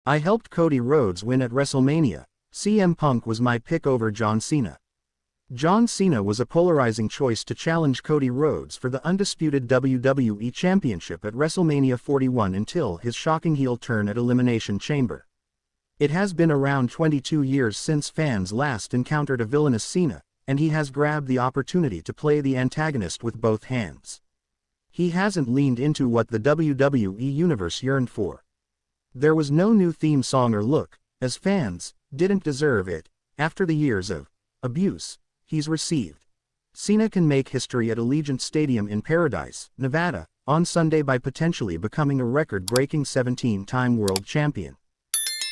I helped Cody Rhodes win at WrestleMania. CM Punk was my pick over John Cena. John Cena was a polarizing choice to challenge Cody Rhodes for the undisputed WWE Championship at WrestleMania 41 until his shocking heel turn at Elimination Chamber. It has been around 22 years since fans last encountered a villainous Cena, and he has grabbed the opportunity to play the antagonist with both hands. He hasn't leaned into what the WWE Universe yearned for. There was no new theme song or look, as fans didn't deserve it, after the years of abuse he's received. Cena can make history at Allegiant Stadium in Paradise, Nevada, on Sunday by potentially becoming a record-breaking 17-time world champion.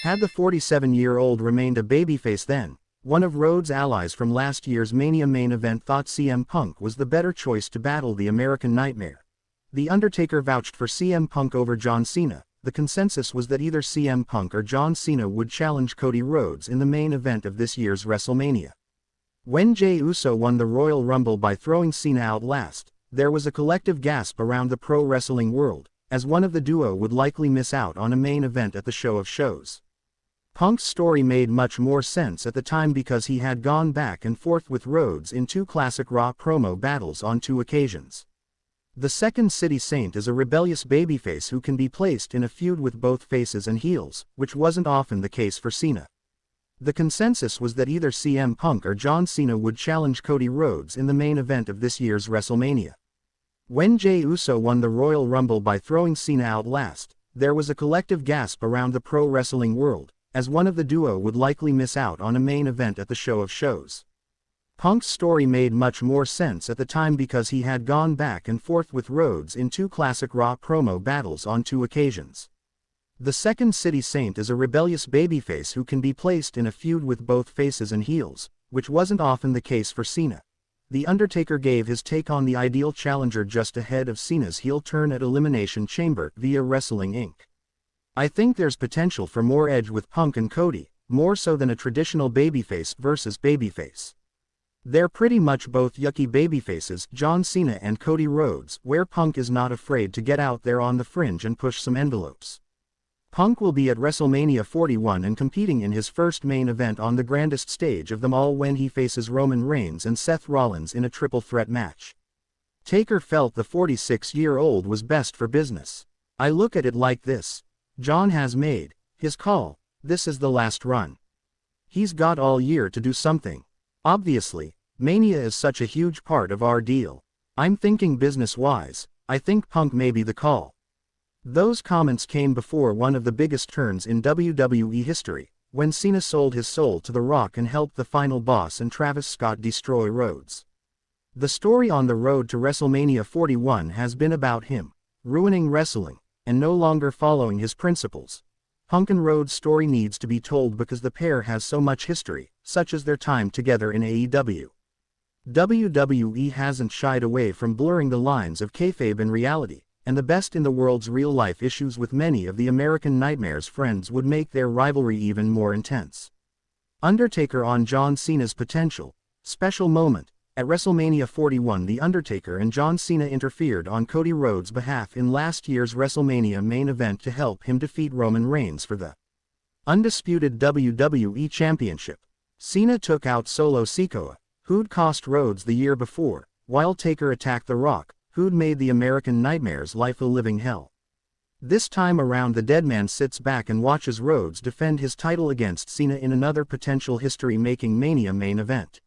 Had the 47-year-old remained a babyface then, one of Rhodes' allies from last year's Mania main event thought CM Punk was the better choice to battle the American Nightmare. The Undertaker vouched for CM Punk over John Cena. The consensus was that either CM Punk or John Cena would challenge Cody Rhodes in the main event of this year's WrestleMania. When Jey Uso won the Royal Rumble by throwing Cena out last, there was a collective gasp around the pro wrestling world, as one of the duo would likely miss out on a main event at the show of shows. Punk's story made much more sense at the time because he had gone back and forth with Rhodes in two classic Raw promo battles on two occasions. The Second City Saint is a rebellious babyface who can be placed in a feud with both faces and heels, which wasn't often the case for Cena. The consensus was that either CM Punk or John Cena would challenge Cody Rhodes in the main event of this year's WrestleMania. When Jey Uso won the Royal Rumble by throwing Cena out last, there was a collective gasp around the pro wrestling world, as one of the duo would likely miss out on a main event at the show of shows. Punk's story made much more sense at the time because he had gone back and forth with Rhodes in two classic Raw promo battles on two occasions. The Second City Saint is a rebellious babyface who can be placed in a feud with both faces and heels, which wasn't often the case for Cena. The Undertaker gave his take on the ideal challenger just ahead of Cena's heel turn at Elimination Chamber via Wrestling Inc. I think there's potential for more edge with Punk and Cody, more so than a traditional babyface versus babyface. They're pretty much both yucky babyfaces, John Cena and Cody Rhodes, where Punk is not afraid to get out there on the fringe and push some envelopes. Punk will be at WrestleMania 41 and competing in his first main event on the grandest stage of them all when he faces Roman Reigns and Seth Rollins in a triple threat match. Taker felt the 46-year-old was best for business. I look at it like this. John has made his call. This is the last run. He's got all year to do something. Obviously, Mania is such a huge part of our deal. I'm thinking business-wise, I think Punk may be the call. Those comments came before one of the biggest turns in WWE history, when Cena sold his soul to The Rock and helped the Final Boss and Travis Scott destroy Rhodes. The story on the road to WrestleMania 41 has been about him ruining wrestling and no longer following his principles. Punk and Rhodes' story needs to be told because the pair has so much history, such as their time together in AEW. WWE hasn't shied away from blurring the lines of kayfabe and reality, and the best in the world's real-life issues with many of the American Nightmare's friends would make their rivalry even more intense. Undertaker on John Cena's potential special moment. At WrestleMania 41, The Undertaker and John Cena interfered on Cody Rhodes' behalf in last year's WrestleMania main event to help him defeat Roman Reigns for the Undisputed WWE Championship. Cena took out Solo Sikoa, who'd cost Rhodes the year before, while Taker attacked The Rock, who'd made the American Nightmare's life a living hell. This time around, the Deadman sits back and watches Rhodes defend his title against Cena in another potential history-making Mania main event.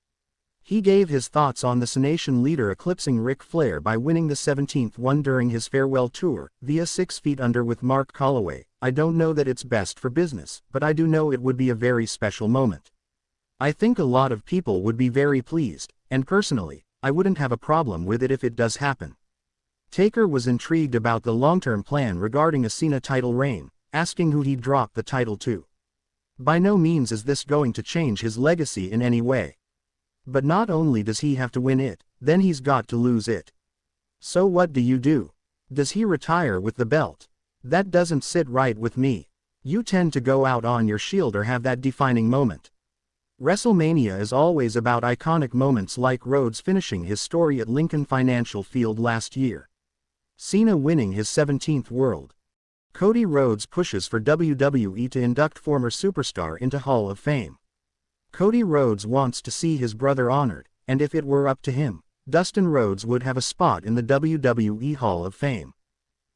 He gave his thoughts on the Cenation leader eclipsing Ric Flair by winning the 17th one during his farewell tour, via 6 Feet Under with Mark Calloway. I don't know that it's best for business, but I do know it would be a very special moment. I think a lot of people would be very pleased, and personally, I wouldn't have a problem with it if it does happen. Taker was intrigued about the long-term plan regarding a Cena title reign, asking who he'd drop the title to. By no means is this going to change his legacy in any way. But not only does he have to win it, then he's got to lose it. So what do you do? Does he retire with the belt? That doesn't sit right with me. You tend to go out on your shield or have that defining moment. WrestleMania is always about iconic moments like Rhodes finishing his story at Lincoln Financial Field last year. Cena winning his 17th World Cody Rhodes pushes for WWE to induct former superstar into Hall of Fame. Cody Rhodes wants to see his brother honored, and if it were up to him, Dustin Rhodes would have a spot in the WWE Hall of Fame.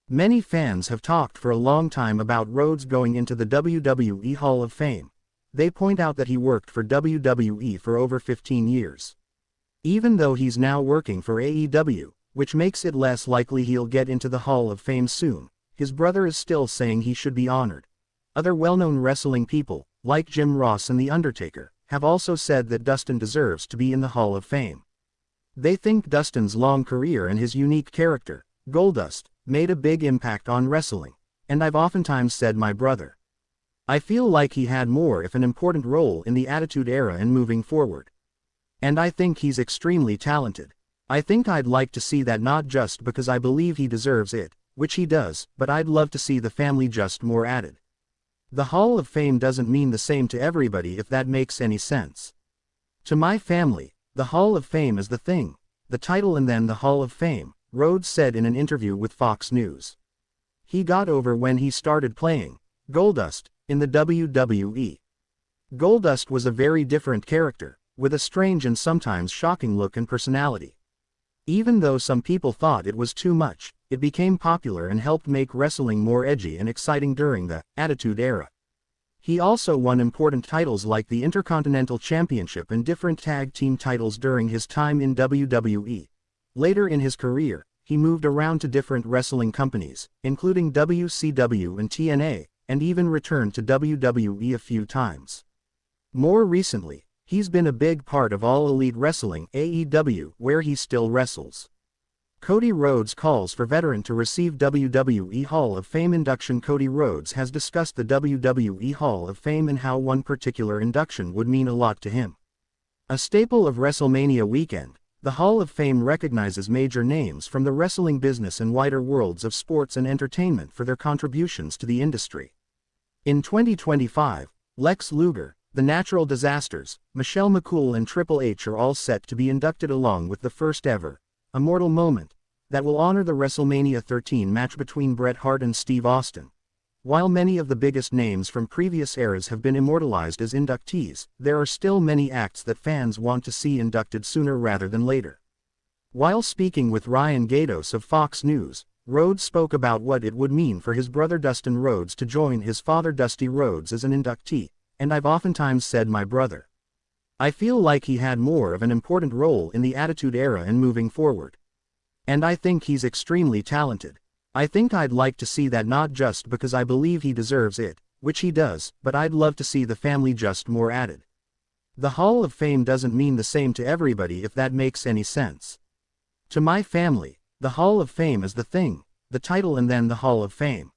Many fans have talked for a long time about Rhodes going into the WWE Hall of Fame. They point out that he worked for WWE for over 15 years. Even though he's now working for AEW, which makes it less likely he'll get into the Hall of Fame soon, his brother is still saying he should be honored. Other well-known wrestling people, like Jim Ross and The Undertaker, have also said that Dustin deserves to be in the Hall of Fame. They think Dustin's long career and his unique character, Goldust, made a big impact on wrestling, and I've oftentimes said my brother. I feel like he had more of an important role in the Attitude Era and moving forward. And I think he's extremely talented. I think I'd like to see that not just because I believe he deserves it, which he does, but I'd love to see the family just more added. The Hall of Fame doesn't mean the same to everybody, if that makes any sense. To my family, the Hall of Fame is the thing, the title and then the Hall of Fame, Rhodes said in an interview with Fox News. He got over when he started playing Goldust in the WWE. Goldust was a very different character, with a strange and sometimes shocking look and personality. Even though some people thought it was too much, it became popular and helped make wrestling more edgy and exciting during the Attitude Era. He also won important titles like the Intercontinental Championship and different tag team titles during his time in WWE. Later in his career, he moved around to different wrestling companies, including WCW and TNA, and even returned to WWE a few times. More recently, he's been a big part of All Elite Wrestling (AEW), where he still wrestles. Cody Rhodes calls for veteran to receive WWE Hall of Fame induction. Cody Rhodes has discussed the WWE Hall of Fame and how one particular induction would mean a lot to him. A staple of WrestleMania weekend, the Hall of Fame recognizes major names from the wrestling business and wider worlds of sports and entertainment for their contributions to the industry. In 2025, Lex Luger, The Natural Disasters, Michelle McCool and Triple H are all set to be inducted, along with the first ever Immortal Moment that will honor the WrestleMania 13 match between Bret Hart and Steve Austin. While many of the biggest names from previous eras have been immortalized as inductees, there are still many acts that fans want to see inducted sooner rather than later. While speaking with Ryan Gaidos of Fox News, Rhodes spoke about what it would mean for his brother Dustin Rhodes to join his father Dusty Rhodes as an inductee, and I've oftentimes said my brother. I feel like he had more of an important role in the Attitude Era and moving forward. And I think he's extremely talented. I think I'd like to see that not just because I believe he deserves it, which he does, but I'd love to see the family just more added. The Hall of Fame doesn't mean the same to everybody, if that makes any sense. To my family, the Hall of Fame is the thing, the title and then the Hall of Fame.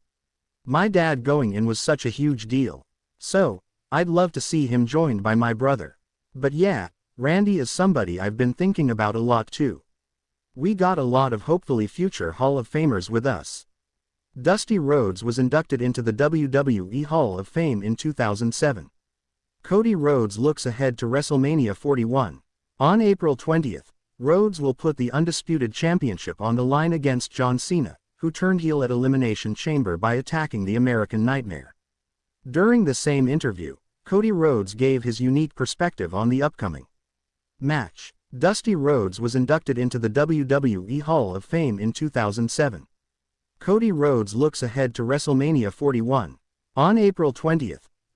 My dad going in was such a huge deal. So, I'd love to see him joined by my brother. But yeah, Randy is somebody I've been thinking about a lot too. We got a lot of hopefully future Hall of Famers with us. Dusty Rhodes was inducted into the WWE Hall of Fame in 2007. Cody Rhodes looks ahead to WrestleMania 41. On April 20th, Rhodes will put the Undisputed Championship on the line against John Cena, who turned heel at Elimination Chamber by attacking the American Nightmare. During the same interview, Cody Rhodes gave his unique perspective on the upcoming match. Dusty Rhodes was inducted into the WWE Hall of Fame in 2007. Cody Rhodes looks ahead to WrestleMania 41. On April 20th,